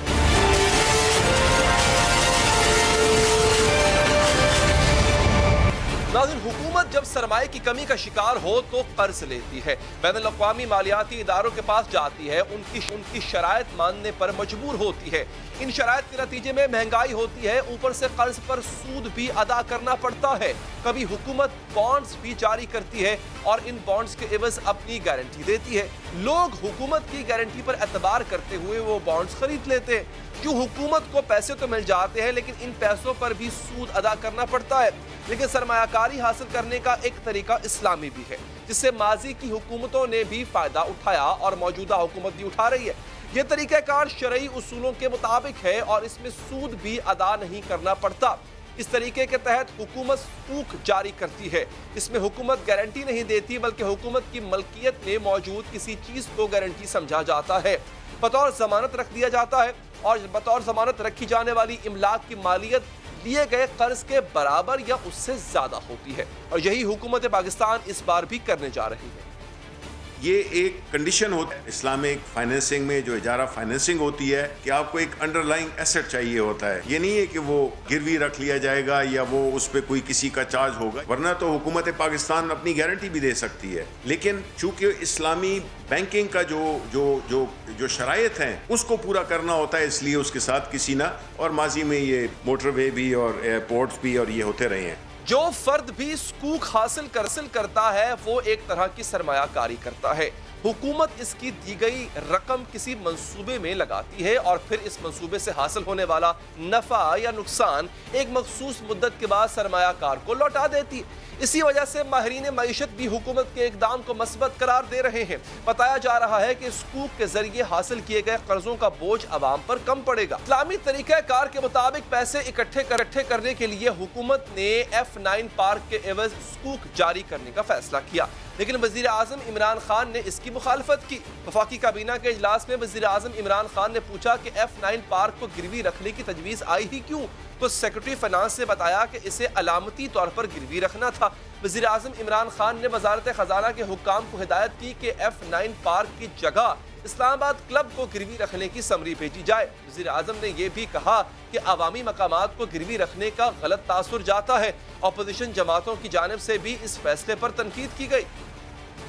नाज़रीन, हुकूमत जब सरमाए की कमी का शिकार हो तो कर्ज लेती है, बैनुल-अक़वामी मालियाती इदारों के पास जाती है, उनकी शराइत मानने पर मजबूर होती है। इन शराइत के नतीजे में महंगाई होती है, ऊपर से कर्ज पर सूद भी अदा करना पड़ता है। कभी हुकूमत बॉन्ड्स भी जारी करती है और इन बॉन्ड्स के एवज अपनी गारंटी देती है। लोग हुकूमत की गारंटी पर एतबार करते हुए वो बॉन्ड्स खरीद लेते हैं। क्यों? हुकूमत को पैसे तो मिल जाते हैं, लेकिन इन पैसों पर भी सूद अदा करना पड़ता है। लेकिन सरमायाकारी हासिल करने का एक तरीका इस्लामी भी है, जिससे माजी की हुकूमतों ने भी फायदा उठाया और मौजूदा हुकूमत भी उठा रही है। यह तरीकाकार शरई उसूलों के मुताबिक है और इसमें सूद भी अदा नहीं करना पड़ता। इस तरीके के तहत हुकूमत सूक जारी करती है। इसमें हुकूमत गारंटी नहीं देती, बल्कि हुकूमत की मलकियत में मौजूद किसी चीज को गारंटी समझा जाता है, बतौर जमानत रख दिया जाता है और बतौर जमानत रखी जाने वाली इमलाक की मालियत लिए गए कर्ज के बराबर या उससे ज्यादा होती है। और यही हुकूमत पाकिस्तान इस बार भी करने जा रही है। ये एक कंडीशन होती है इस्लामिक फाइनेंसिंग में, जो इजारा फाइनेंसिंग होती है, कि आपको एक अंडरलाइंग एसेट चाहिए होता है। ये नहीं है कि वो गिरवी रख लिया जाएगा या वो उस पर कोई किसी का चार्ज होगा, वरना तो हुकूमत पाकिस्तान अपनी गारंटी भी दे सकती है। लेकिन चूंकि इस्लामी बैंकिंग का जो शराइत हैं उसको पूरा करना होता है, इसलिए उसके साथ किसी ना, और माजी में ये मोटरवे भी और एयरपोर्ट्स भी और ये होते रहे हैं। जो फर्द भी स्कूक हासिल करता है वो एक तरह की सरमायाकारी करता है। हुकूमत इसकी दी गई रकम किसी मंसूबे में लगाती है और फिर इस मंसूबे से हासिल होने वाला नफा या नुकसान एक मखसूस मुद्दत के बाद सरमायाकार को लौटा देती है। इसी वजह से माहिरीन मईशत भी हुकूमत के इकदाम को मस्बत करार दे रहे हैं। बताया जा रहा है कि स्कूक के जरिए हासिल किए गए कर्जों का बोझ अवाम पर कम पड़ेगा। इस्लामी तरीक़ाकार के मुताबिक पैसे इकट्ठे करने के लिए हुकूमत ने F9 पार्क के एवज स्कूक जारी करने का फैसला किया। लेकिन वजीर आजम इमरान खान ने इसकी मुखालफत की। वफाकी काबीना के इजलास में वजीर आजम इमरान खान ने पूछा कि F9 पार्क को गिरवी रखने की तजवीज़ आई ही क्यों, तो सेक्रेटरी फाइनेंस ने बताया कि इसे अलामती तौर पर गिरवी रखना था। वजीर आजम इमरान खान ने वजारत खजाना के हुक्काम को हिदायत की कि F9 पार्क की जगह इस्लामाबाद क्लब को गिरवी रखने की समरी भेजी जाए। वजीर आजम ने यह भी कहा कि अवामी मकामात को गिरवी रखने का गलत तासुर जाता है। अपोजिशन जमातों की जानिब से भी इस फैसले पर तनकीद की गई।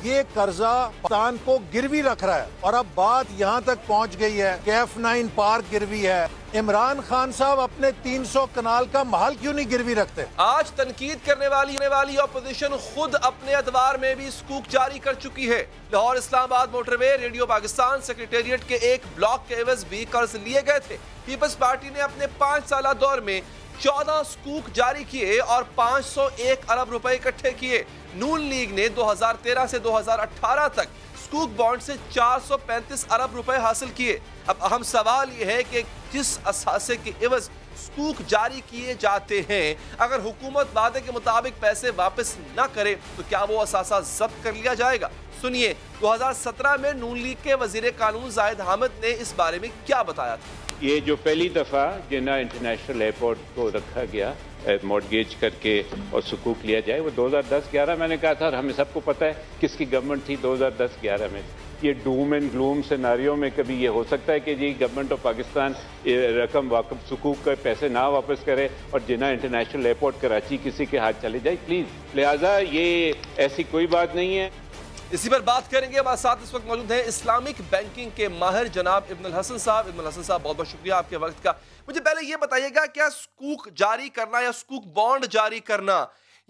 ये कर्जा पाकिस्तान को गिरवी रख रहा है और अब बात यहाँ तक पहुँच गई है कि F9 पार्क गिरवी है। इमरान खान साहब अपने 300 कनाल का महल क्यों नहीं गिरवी रखते? आज तनकीद करने वाली अपोजिशन खुद अपने अदवार में भी स्कूक जारी कर चुकी है। Lahore Islamabad motorway radio Pakistan secretariat के एक ब्लॉक के एवज भी कर्ज लिए गए थे। पीपल्स पार्टी ने अपने 5 साल दौर में 14 स्कूक जारी किए और 501 अरब रुपए इकट्ठे किए। नून लीग ने 2013 से 2018 तक स्कूक बॉन्ड से 435 अरब रुपए हासिल किए। अब अहम सवाल यह है कि जिस असासे के एवज स्कूक जारी किए जाते हैं, अगर हुकूमत वादे के मुताबिक पैसे वापस न करे तो क्या वो असासा जब्त कर लिया जाएगा? सुनिए 2017 में नून लीग के वजीर कानून जाहिद हामिद ने इस बारे में क्या बताया था। ये जो पहली दफ़ा जिन्ना इंटरनेशनल एयरपोर्ट को रखा गया मॉर्गेज करके और सुकूक लिया जाए, वो 2010-11 मैंने कहा था और हमें सबको पता है किसकी गवर्नमेंट थी 2010-11 में। ये डूम एंड ग्लूम सिनारियों में कभी ये हो सकता है कि जी गवर्नमेंट ऑफ पाकिस्तान रकम वाकफ सुकूक के पैसे ना वापस करे और जिन्ना इंटरनेशनल एयरपोर्ट कराची किसी के हाथ चले जाए, प्लीज़। लिहाजा ये ऐसी कोई बात नहीं है। इसी पर बात करेंगे। हमारे साथ इस वक्त मौजूद हैं इस्लामिक बैंकिंग के माहिर जनाब इब्नुल हसन साहब। इब्नुल हसन साहब बहुत बहुत शुक्रिया आपके वक्त का। मुझे पहले ये बताइएगा, क्या स्कूक जारी करना या स्कूक बॉन्ड जारी करना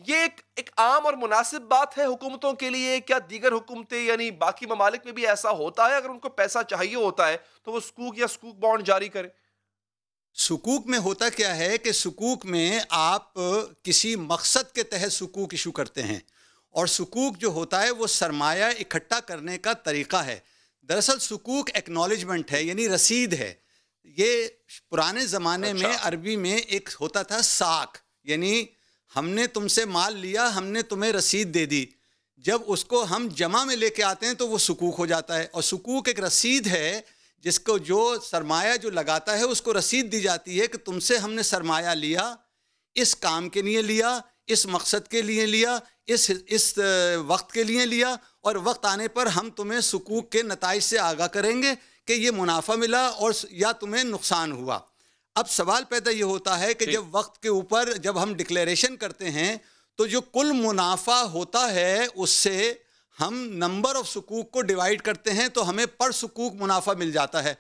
ये एक आम और मुनासिब बात है हुकूमतों के लिए? क्या दीगर हुकूमतें यानी बाकी ममालिक में भी ऐसा होता है, अगर उनको पैसा चाहिए होता है तो वो स्कूक या स्कूक बॉन्ड जारी करें? सुकूक में होता क्या है कि सुकूक में आप किसी मकसद के तहत सुकूक इशू करते हैं और सुकूक जो होता है वो सरमाया इकट्ठा करने का तरीका है। दरअसल सुकूक एक्नॉलेजमेंट है, यानी रसीद है। ये पुराने ज़माने में अरबी में एक होता था साक, यानी हमने तुमसे माल लिया, हमने तुम्हें रसीद दे दी। जब उसको हम जमा में लेके आते हैं तो वो सुकूक हो जाता है। और सुकूक एक रसीद है जिसको जो सरमाया जो लगाता है उसको रसीद दी जाती है कि तुमसे हमने सरमाया लिया, इस काम के लिए लिया, इस मकसद के लिए लिया, इस वक्त के लिए लिया और वक्त आने पर हम तुम्हें सुकूक के नताइज से आगाह करेंगे कि ये मुनाफा मिला और या तुम्हें नुकसान हुआ। अब सवाल पैदा ये होता है कि जब वक्त के ऊपर जब हम डिक्लेरेशन करते हैं तो जो कुल मुनाफा होता है उससे हम नंबर ऑफ सुकूक को डिवाइड करते हैं तो हमें पर सुकूक मुनाफा मिल जाता है।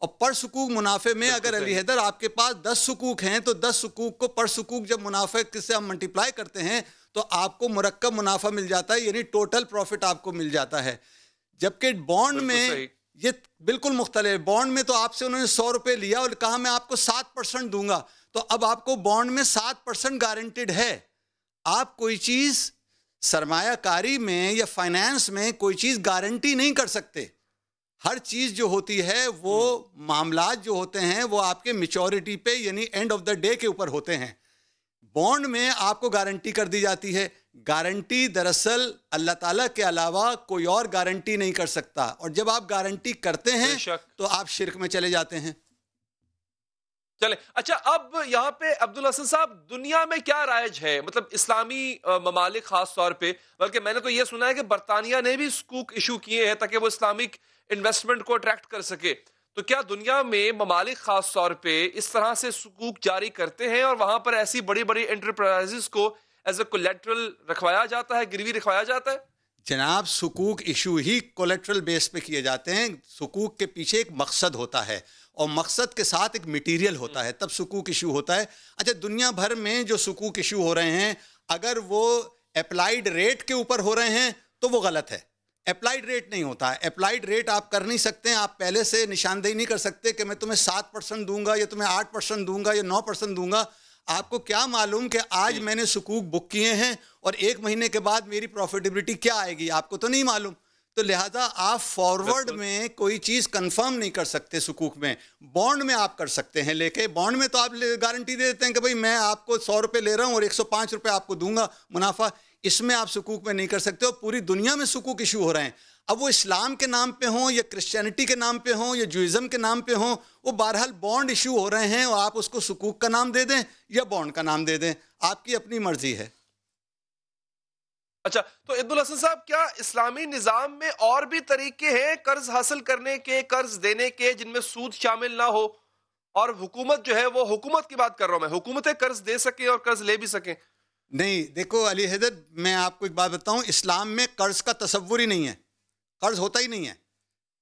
और पर सुकूक मुनाफे में अगर अली हैदर आपके पास 10 सुकूक हैं तो 10 सुकूक को पर सुकूक जब मुनाफे से हम मल्टीप्लाई करते हैं तो आपको मुरक्कब मुनाफा मिल जाता है, यानी टोटल प्रॉफिट आपको मिल जाता है। जबकि बॉन्ड में ये बिल्कुल मुख्तलिफ। बॉन्ड में तो आपसे उन्होंने 100 रुपये लिया और कहा मैं आपको 7% दूंगा, तो अब आपको बॉन्ड में 7% गारंटेड है। आप कोई चीज़ सरमायाकारी में या फाइनेंस में कोई चीज़ गारंटी नहीं कर सकते। हर चीज़ जो होती है वो मामलात जो होते हैं वो आपके मैच्योरिटी पे यानी एंड ऑफ द डे के ऊपर होते हैं। बॉन्ड में आपको गारंटी कर दी जाती है। गारंटी दरअसल अल्लाह ताला के अलावा कोई और गारंटी नहीं कर सकता, और जब आप गारंटी करते हैं तो आप शिर्क में चले जाते हैं। चले अच्छा, अब यहाँ पे अब्दुल हसन साहब, दुनिया में क्या राइज है, मतलब इस्लामी ममालिक खास तौर पे, बल्कि मैंने तो ये सुना है कि बरतानिया ने भी स्कूक इशू किए हैं ताकि वो इस्लामिक इन्वेस्टमेंट को अट्रैक्ट कर सके। तो क्या दुनिया में ममालिक खास तौर पे इस तरह से सुकूक जारी करते हैं और वहां पर ऐसी बड़ी बड़ी एंटरप्राइजेस को एज ए कोलेट्रल रखवाया जाता है, गिरवी रखवाया जाता है? जनाब, सुकूक इशू ही कोलेट्रल बेस पे किए जाते हैं। सुकूक के पीछे एक मकसद होता है और मकसद के साथ एक मटीरियल होता है, तब सुकूक इशू होता है। अच्छा, दुनिया भर में जो सुकूक इशू हो रहे हैं अगर वो अप्लाइड रेट के ऊपर हो रहे हैं तो वो गलत है। अप्लाइड रेट नहीं होता है। अप्लाइड रेट आप कर नहीं सकते हैं, आप पहले से निशानदेही नहीं कर सकते कि मैं तुम्हें 7% दूंगा या तुम्हें 8% दूंगा या 9% दूंगा। आपको क्या मालूम कि आज मैंने सुकूक बुक किए हैं और 1 महीने के बाद मेरी प्रॉफिटेबिलिटी क्या आएगी, आपको तो नहीं मालूम। तो लिहाजा आप फॉरवर्ड में कोई चीज़ कंफर्म नहीं कर सकते। सुकूक में, बॉन्ड में आप कर सकते हैं, लेके बॉन्ड में तो आप गारंटी दे देते हैं कि भाई मैं आपको 100 रुपये ले रहा हूँ और 105 रुपये आपको दूंगा मुनाफा। इसमें आप सुकूक में नहीं कर सकते हो। पूरी दुनिया में सुकूक इशू हो रहे हैं, अब वो इस्लाम के नाम पे हों या क्रिश्चियनिटी के नाम पे हों या जुइज़म के नाम पे हों, वो बहरहाल बॉन्ड इशू हो रहे हैं और आप उसको सुकूक का नाम दे दें या बॉन्ड का नाम दे दें, आपकी अपनी मर्जी है। अच्छा, तो इब्दुल हसन साहब, क्या इस्लामी निज़ाम में और भी तरीके हैं कर्ज हासिल करने के, कर्ज देने के, जिनमें सूद शामिल ना हो? और हुकूमत जो है, वो हुकूमत की बात कर रहा हूं मैं, हुकूमतें कर्ज दे सके और कर्ज ले भी सकें? नहीं, देखो अली हैदर, मैं आपको एक बात बताऊं, इस्लाम में कर्ज का तसव्वुर ही नहीं है, कर्ज होता ही नहीं है।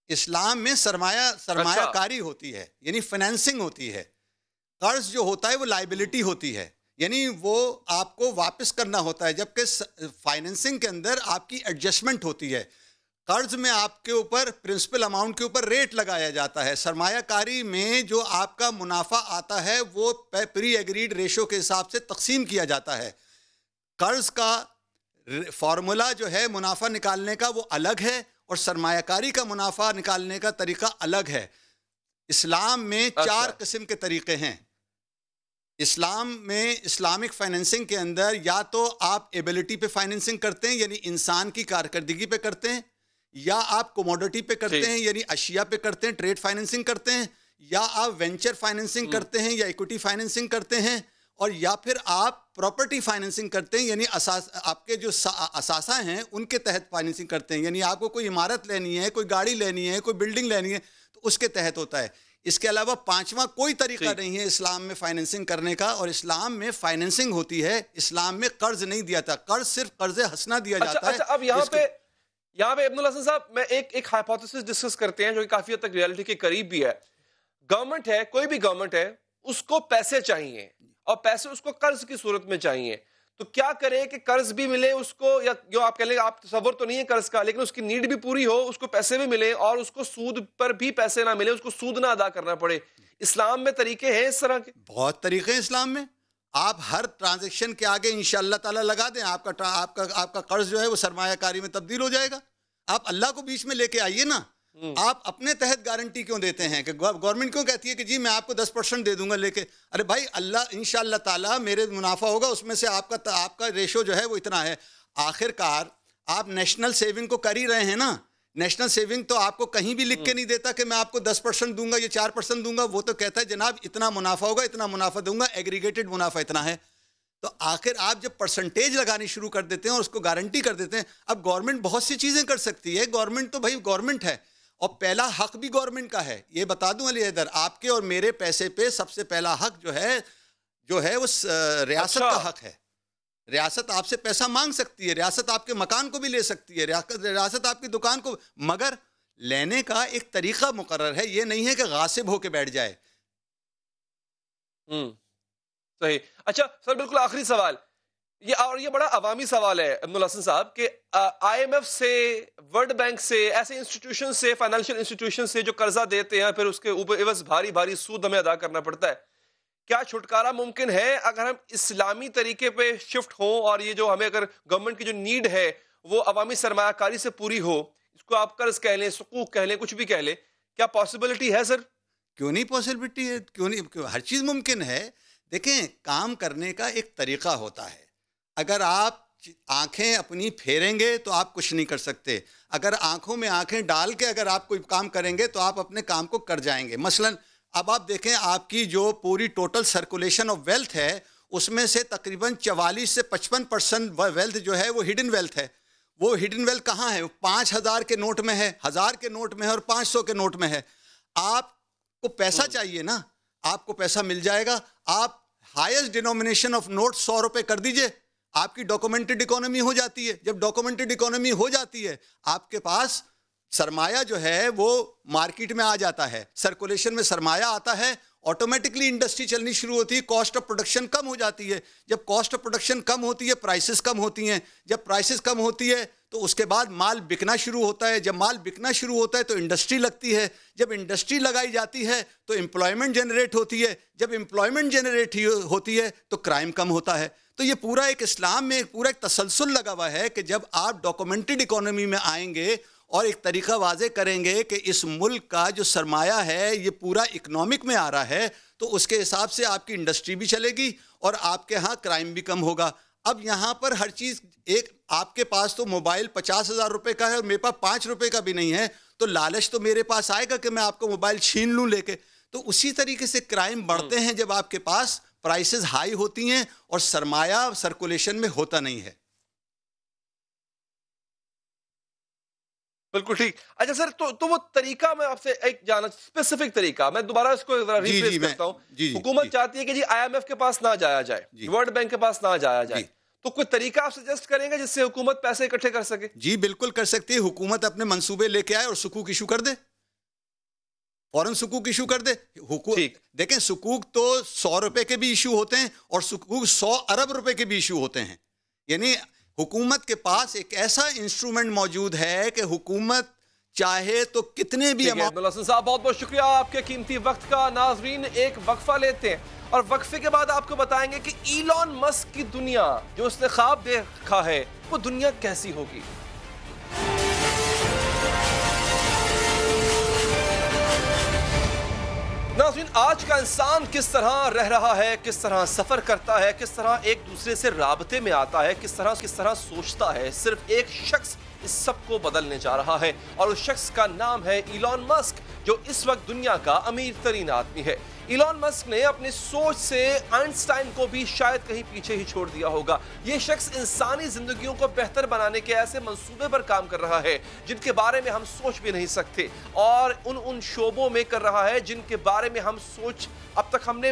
इस्लाम में सरमायाकारी होती है, यानी फाइनेंसिंग होती है। कर्ज जो होता है वो लाइबिलिटी होती है, यानी वो आपको वापस करना होता है, जबकि फाइनेंसिंग के अंदर आपकी एडजस्टमेंट होती है। कर्ज में आपके ऊपर प्रिंसिपल अमाउंट के ऊपर रेट लगाया जाता है। सरमायाकारी में जो आपका मुनाफा आता है वो प्री एग्रीड रेशो के हिसाब से तकसीम किया जाता है। कर्ज का फार्मूला जो है मुनाफा निकालने का वो अलग है और सरमायाकारी का मुनाफा निकालने का तरीका अलग है। इस्लाम में 4 किस्म के तरीके हैं। इस्लाम में इस्लामिक फाइनेंसिंग के अंदर या तो आप एबिलिटी पे फाइनेंसिंग करते हैं, यानी इंसान की कारकर्दगी पे करते हैं, या आप कोमोडिटी पे करते हैं, यानी अशिया पे करते हैं, ट्रेड फाइनेंसिंग करते हैं, या आप वेंचर फाइनेंसिंग करते हैं या इक्विटी फाइनेंसिंग करते हैं, और या फिर आप प्रॉपर्टी फाइनेंसिंग करते हैं, यानी आपके जो असासा हैं उनके तहत फाइनेंसिंग करते हैं, यानी आपको कोई इमारत लेनी है, कोई गाड़ी लेनी है, कोई बिल्डिंग लेनी है, तो उसके तहत होता है। इसके अलावा 5वां कोई तरीका नहीं है इस्लाम में फाइनेंसिंग करने का, और इस्लाम में फाइनेंसिंग होती है। इस्लाम में कर्ज नहीं दिया था, कर्ज सिर्फ कर्ज हसना दिया जाता है। अब यहाँ पे इब्नुल हसन साहब, मैं एक हाइपोथेसिस डिस्कस करते हैं जो कि काफी हद तक रियलिटी के करीब भी है। गवर्नमेंट है, कोई भी गवर्नमेंट है, उसको पैसे चाहिए और पैसे उसको कर्ज की सूरत में चाहिए, तो क्या करें कि कर्ज भी मिले उसको, या जो आप कह लेंगे, आप तसव्वुर तो नहीं है कर्ज का, लेकिन उसकी नीड भी पूरी हो, उसको पैसे भी मिले और उसको सूद पर भी पैसे ना मिले, उसको सूद ना अदा करना पड़े। इस्लाम में तरीके हैं इस तरह के? बहुत तरीके हैं इस्लाम में। आप हर ट्रांजैक्शन के आगे इंशाअल्लाह ताला लगा दें, आपका कर्ज जो है वो सरमायाकारी में तब्दील हो जाएगा। आप अल्लाह को बीच में लेके आइए ना। आप अपने तहत गारंटी क्यों देते हैं कि गवर्नमेंट क्यों कहती है कि जी मैं आपको 10% दे दूंगा लेके? अरे भाई, अल्लाह इंशाअल्लाह ताला मेरे मुनाफा होगा, उसमें से आपका रेशो जो है वो इतना है। आखिरकार आप नेशनल सेविंग को कर ही रहे हैं ना। नेशनल सेविंग तो आपको कहीं भी लिख के नहीं देता कि मैं आपको 10% दूंगा या 4% दूंगा, वो तो कहता है जनाब इतना मुनाफा होगा, इतना मुनाफा दूंगा, एग्रीगेटेड मुनाफा इतना है। तो आखिर आप जब परसेंटेज लगानी शुरू कर देते हैं और उसको गारंटी कर देते हैं, अब गवर्नमेंट बहुत सी चीज़ें कर सकती है। गवर्नमेंट तो भाई गवर्नमेंट है और पहला हक भी गवर्नमेंट का है। ये बता दूं अली हैदर, आपके और मेरे पैसे पे सबसे पहला हक जो है वो रियासत का हक है। रियासत आपसे पैसा मांग सकती है, रियासत आपके मकान को भी ले सकती है, रियासत आपकी दुकान को, मगर लेने का एक तरीका मुकर्रर है। ये नहीं है कि गासिब होके बैठ जाए। सही। अच्छा सर, बिल्कुल आखिरी सवाल, ये बड़ा अवामी सवाल है इब्नुल हसन साहब, कि IMF से, वर्ल्ड बैंक से, ऐसे इंस्टीट्यूशन से, फाइनेंशियल इंस्टीट्यूशन से जो कर्जा देते हैं, फिर उसके ऊपर एवज भारी भारी सूद हमें अदा करना पड़ता है, क्या छुटकारा मुमकिन है अगर हम इस्लामी तरीके पे शिफ्ट हों और ये जो हमें, अगर गवर्नमेंट की जो नीड है वो अवामी सरमायाकारी से पूरी हो, इसको आप कर्ज कह लें, सुकूक कह लें, कुछ भी कह लें, क्या पॉसिबिलिटी है सर? क्यों नहीं पॉसिबिलिटी है, क्यों नहीं, हर चीज़ मुमकिन है। देखें, काम करने का एक तरीका होता है। अगर आप आंखें अपनी फेरेंगे तो आप कुछ नहीं कर सकते। अगर आंखों में आंखें डाल के अगर आप कोई काम करेंगे तो आप अपने काम को कर जाएंगे। मसलन अब आप देखें, आपकी जो पूरी टोटल सर्कुलेशन ऑफ वेल्थ है उसमें से तकरीबन 44 से 55% वेल्थ जो है वो हिडन वेल्थ है। वो हिडन वेल्थ कहाँ है? 5000 के नोट में है, 1000 के नोट में है और 500 के नोट में है। आपको पैसा चाहिए ना, आपको पैसा मिल जाएगा। आप हाईएस्ट डिनोमिनेशन ऑफ नोट 100 रुपये कर दीजिए, आपकी डॉक्यूमेंटेड इकोनॉमी हो जाती है। जब डॉक्यूमेंटेड इकोनॉमी हो जाती है, आपके पास सरमाया जो है वो मार्केट में आ जाता है, सर्कुलेशन में सरमाया आता है, ऑटोमेटिकली इंडस्ट्री चलनी शुरू होती है, कॉस्ट ऑफ प्रोडक्शन कम हो जाती है। जब कॉस्ट ऑफ प्रोडक्शन कम होती है, प्राइसेस कम होती हैं। जब प्राइसेस कम होती है तो उसके बाद माल बिकना शुरू होता है। जब माल बिकना शुरू होता है तो इंडस्ट्री लगती है। जब इंडस्ट्री लगाई जाती है तो एम्प्लॉयमेंट जनरेट होती है। जब एम्प्लॉयमेंट जनरेट होती है तो क्राइम कम होता है। तो ये पूरा एक इस्लाम में पूरा एक तसलसल लगा हुआ है कि जब आप डॉक्यूमेंटेड इकोनॉमी में आएंगे और एक तरीका वाजे करेंगे कि इस मुल्क का जो सरमाया है ये पूरा इकोनॉमिक में आ रहा है, तो उसके हिसाब से आपकी इंडस्ट्री भी चलेगी और आपके यहाँ क्राइम भी कम होगा। अब यहाँ पर हर चीज़ एक, आपके पास तो मोबाइल 50,000 रुपये का है और मेरे पास 5 रुपये का भी नहीं है, तो लालच तो मेरे पास आएगा कि मैं आपका मोबाइल छीन लूँ लेके। तो उसी तरीके से क्राइम बढ़ते हैं जब आपके पास प्राइसेस हाई होती हैं और सरमाया सर्कुलेशन में होता नहीं है। बिल्कुल ठीक। अच्छा सर, तो वो तरीका मैं आपसे एक जाना, स्पेसिफिक तरीका, मैं दोबारा इसको रिफ्रेश करता हूँ। हुकूमत चाहती है कि जी IMF के पास ना जाया जाए, वर्ल्ड बैंक के पास ना जाया जाए, तो कोई तरीका आप सजेस्ट करेंगे जिससे हुकूमत पैसे इकट्ठे कर सके? जी बिल्कुल कर सकती है। हुकूमत अपने मंसूबे लेके आए और सुकूक इशू कर दे, फौरन सुकूक इशू कर दे। देखें, सुकूक तो 100 रुपए के भी इशू होते हैं और सुकूक 100 अरब रुपए के भी इशू होते हैं। यानी हुकूमत के पास एक ऐसा इंस्ट्रूमेंट मौजूद है कि हुकूमत चाहे तो कितने भी अमाउंट। अब्दुल हसन साहब, बहुत बहुत शुक्रिया आपके कीमती वक्त का। नाजरीन, एक वक्फा लेते हैं और वक्फे के बाद आपको बताएंगे कि इलॉन मस्क की दुनिया जो उसने ख्वाब देखा है वो दुनिया कैसी होगी। नाज़रीन, आज का इंसान किस तरह रह रहा है, किस तरह सफर करता है, किस तरह एक दूसरे से राबते में आता है, किस तरह सोचता है, सिर्फ एक शख्स इस सब को बदलने जा रहा है और उस शख्स का नाम है इलॉन मस्क, जो इस वक्त दुनिया का अमीर तरीन आदमी है। इलॉन मस्क ने अपनी सोच से आइंस्टाइन को भी शायद कहीं पीछे ही छोड़ दिया होगा। ये शख्स इंसानी जिंदगियों को बेहतर बनाने के ऐसे मंसूबे पर काम कर रहा है जिनके बारे में हम सोच भी नहीं सकते, और उन शोबों में कर रहा है जिनके बारे में हम सोच अब तक हमने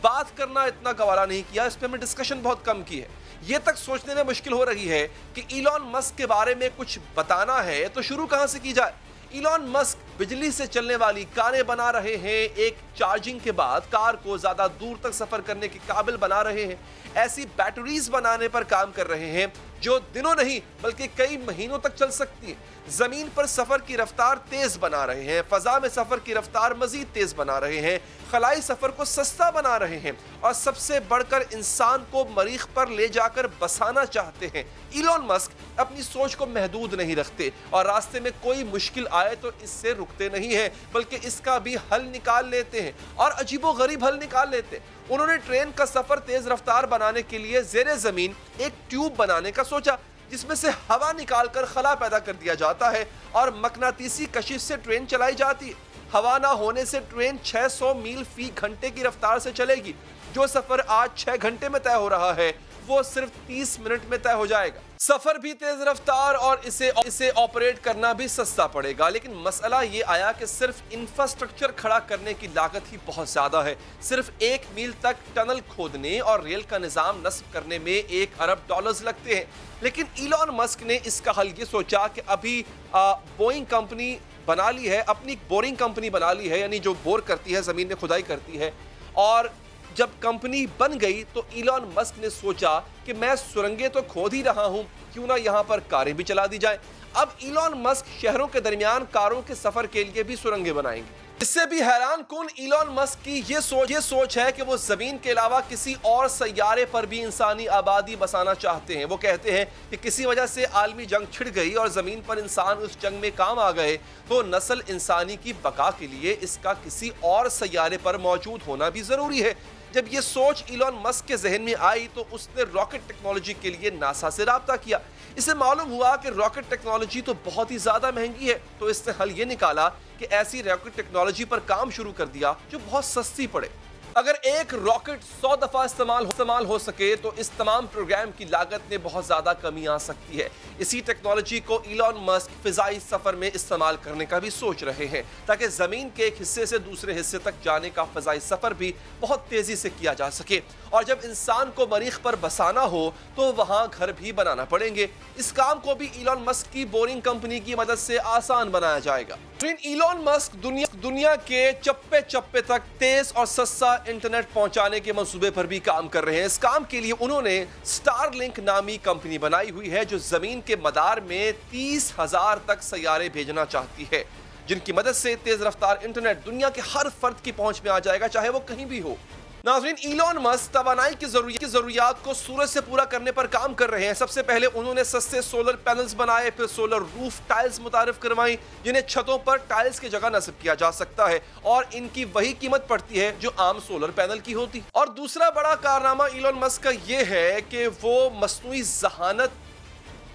बात करना इतना गवारा नहीं किया, इस पर हमने डिस्कशन बहुत कम की है। ये तक सोचने में मुश्किल हो रही है कि इलॉन मस्क के बारे में कुछ बताना है तो शुरू कहां से की जाए। इलॉन मस्क बिजली से चलने वाली कारें बना रहे हैं, एक चार्जिंग के बाद कार को ज्यादा दूर तक सफर करने के काबिल बना रहे हैं, ऐसी बैटरीज बनाने पर काम कर रहे हैं जो दिनों नहीं बल्कि कई महीनों तक चल सकती है। जमीन पर सफर की रफ्तार तेज बना रहे हैं, फजा में सफर की रफ्तार मजीद तेज बना रहे हैं, खलाई सफर को सस्ता बना रहे हैं और सबसे बढ़कर इंसान को मरीख पर ले जाकर बसाना चाहते हैं। इलॉन मस्क अपनी सोच को महदूद नहीं रखते और रास्ते में कोई मुश्किल आए तो इससे रुकते नहीं है बल्कि इसका भी हल निकाल लेते हैं और अजीबोगरीब हल निकाल लेते हैं। उन्होंने ट्रेन का सफर तेज रफ्तार बनाने के लिए जेरे जमीन एक ट्यूब बनाने का सोचा जिसमें से हवा निकालकर खला पैदा कर दिया जाता है और मकनातीसी कशिश से ट्रेन चलाई जाती है। हवा ना होने से ट्रेन 600 मील फी घंटे की रफ्तार से चलेगी। जो सफर आज 6 घंटे में तय हो रहा है वो सिर्फ 30 मिनट में तय हो जाएगा। सफर भी तेज रफ्तार और इसे ऑपरेट करना भी सस्ता पड़ेगा। लेकिन मसला ये आया कि सिर्फ इंफ्रास्ट्रक्चर खड़ा करने की लागत ही बहुत ज्यादा है। सिर्फ 1 मील तक टनल खोदने और रेल का निजाम नस्ब करने में $1 अरब लगते हैं। लेकिन इलॉन मस्क ने इसका हल ये सोचा कि अभी बोइंग कंपनी बना ली है, अपनी बोरिंग कंपनी बना ली है, यानी जो बोर करती है, जमीन में खुदाई करती है। और जब कंपनी बन गई तो इलॉन मस्क ने सोचा कि मैं सुरंगें तो खोद ही रहा हूं, क्यों ना यहां पर कारें भी चला दी जाए। अब इलॉन मस्क शहरों के दरमियान कारों के सफर के लिए भी सुरंगें बनाएंगे। इससे भी हैरान कुन इलॉन मस्क की ये सोच है कि वो जमीन के अलावा किसी और सैयारे पर भी इंसानी आबादी बसाना चाहते हैं। वो कहते हैं कि किसी वजह से आलमी जंग छिड़ गई और जमीन पर इंसान उस जंग में काम आ गए तो नस्ल इंसानी की बका के लिए इसका किसी और सैयारे पर मौजूद होना भी जरूरी है। जब ये सोच इलॉन मस्क के जहन में आई तो उसने रॉकेट टेक्नोलॉजी के लिए नासा से राब्ता किया। इसे मालूम हुआ कि रॉकेट टेक्नोलॉजी तो बहुत ही ज्यादा महंगी है, तो इसने हल ये निकाला कि ऐसी रॉकेट टेक्नोलॉजी पर काम शुरू कर दिया जो बहुत सस्ती पड़े। अगर एक रॉकेट 100 दफा इस्तेमाल हो सके तो इस तमाम प्रोग्राम की लागत में बहुत ज्यादा कमी आ सकती है। इसी टेक्नोलॉजी को इलॉन मस्क फिजाई सफर में इस्तेमाल करने का भी सोच रहे हैं ताकि जमीन के एक हिस्से से दूसरे हिस्से तक जाने का फिजाई सफर भी बहुत तेजी से किया जा सके। और जब इंसान को मरीख पर बसाना हो तो वहां घर भी बनाना पड़ेंगे। इस काम को भी इलॉन मस्क की बोरिंग कंपनी की मदद से आसान बनाया जाएगा। इलॉन मस्क दुनिया के चप्पे चप्पे तक तेज और सस्ता इंटरनेट पहुंचाने के मंसूबे पर भी काम कर रहे हैं। इस काम के लिए उन्होंने स्टारलिंक नामी कंपनी बनाई हुई है जो जमीन के मदार में 30,000 तक सैयारे भेजना चाहती है, जिनकी मदद से तेज रफ्तार इंटरनेट दुनिया के हर फर्द की पहुंच में आ जाएगा, चाहे वो कहीं भी हो। नाज़रीन, इलॉन मस्क तवानाई की जरूरियात को सूरज से पूरा करने पर काम कर रहे हैं। सबसे पहले उन्होंने सस्ते सोलर पैनल्स बनाए, फिर सोलर रूफ टाइल्स मुतारिफ करवाई जिन्हें छतों पर टाइल्स की जगह नस्ब किया जा सकता है और इनकी वही कीमत पड़ती है जो आम सोलर पैनल की होती। और दूसरा बड़ा कारनामा इलॉन मस्क का ये है कि वो मस्नूई ज़हानत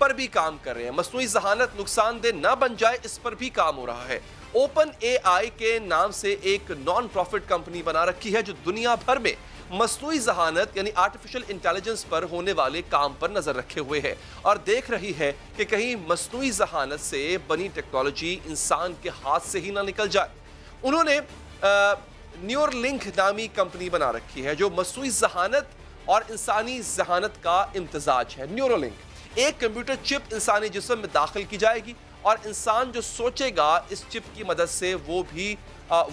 पर भी काम कर रहे हैं। मस्नूई ज़हानत नुकसानदेह न बन जाए इस पर भी काम हो रहा है। ओपन AI के नाम से एक नॉन प्रॉफिट कंपनी बना रखी है जो दुनिया भर में मस्नूई ज़हानत यानी आर्टिफिशियल इंटेलिजेंस पर होने वाले काम पर नजर रखे हुए है और देख रही है कि कहीं मस्नूई ज़हानत से बनी टेक्नोलॉजी इंसान के हाथ से ही ना निकल जाए। उन्होंने न्यूरलिंक नामी कंपनी बना रखी है जो मस्नूई ज़हानत और इंसानी ज़हानत का इम्तजाज है। न्यूरोलिंक एक कंप्यूटर चिप इंसानी जिस्म में दाखिल की जाएगी और इंसान जो सोचेगा इस चिप की मदद से वो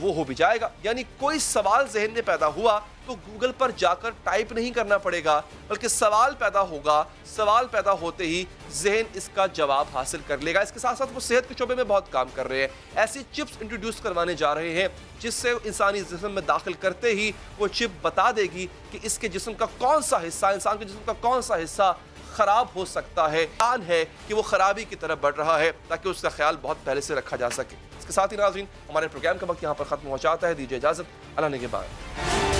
हो भी जाएगा। यानी कोई सवाल जहन में पैदा हुआ तो गूगल पर जाकर टाइप नहीं करना पड़ेगा, बल्कि सवाल पैदा होगा, सवाल पैदा होते ही जहन इसका जवाब हासिल कर लेगा। इसके साथ साथ वो सेहत के शोबे में बहुत काम कर रहे हैं। ऐसी चिप्स इंट्रोड्यूस करवाने जा रहे हैं जिससे इंसानी जिस्म में दाखिल करते ही वो चिप बता देगी कि इसके जिस्म का कौन सा हिस्सा, इंसान के जिस्म का कौन सा हिस्सा खराब हो सकता है, आन है कि वो खराबी की तरफ बढ़ रहा है, ताकि उसका ख्याल बहुत पहले से रखा जा सके। इसके साथ ही नाज़रीन, हमारे प्रोग्राम का वक्त यहाँ पर खत्म हो जाता है। दीजिए इजाजत, अल्लाह ने के बाद।